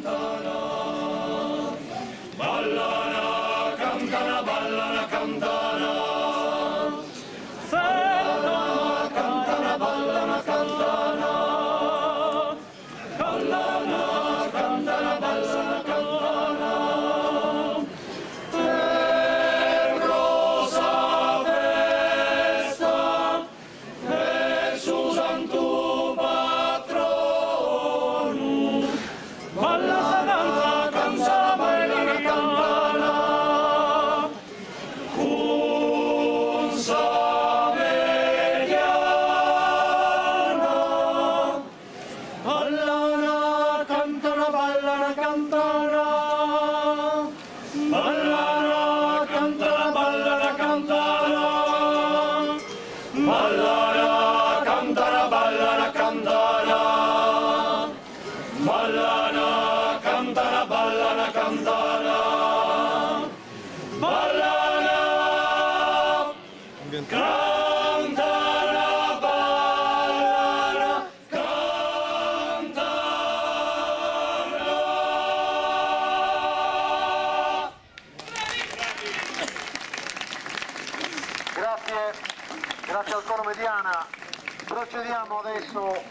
cantana, ballana, cantana, ballana, cantana, ballana, cantana, ballana, cantana, ballana, cantana, ballana, cantana, per rosa festa, per su santo patrono, balla sa danza, canza balla la campana, con sa mediana, ballana, cantana, balla la cantana, ballana, cantana, balla la cantana, ballana, cantana, balla la cantana, ballana, cantana, balla la cantana, ballana, cantana, ballana, cantana. Grazie al coro Mediana. Procediamo adesso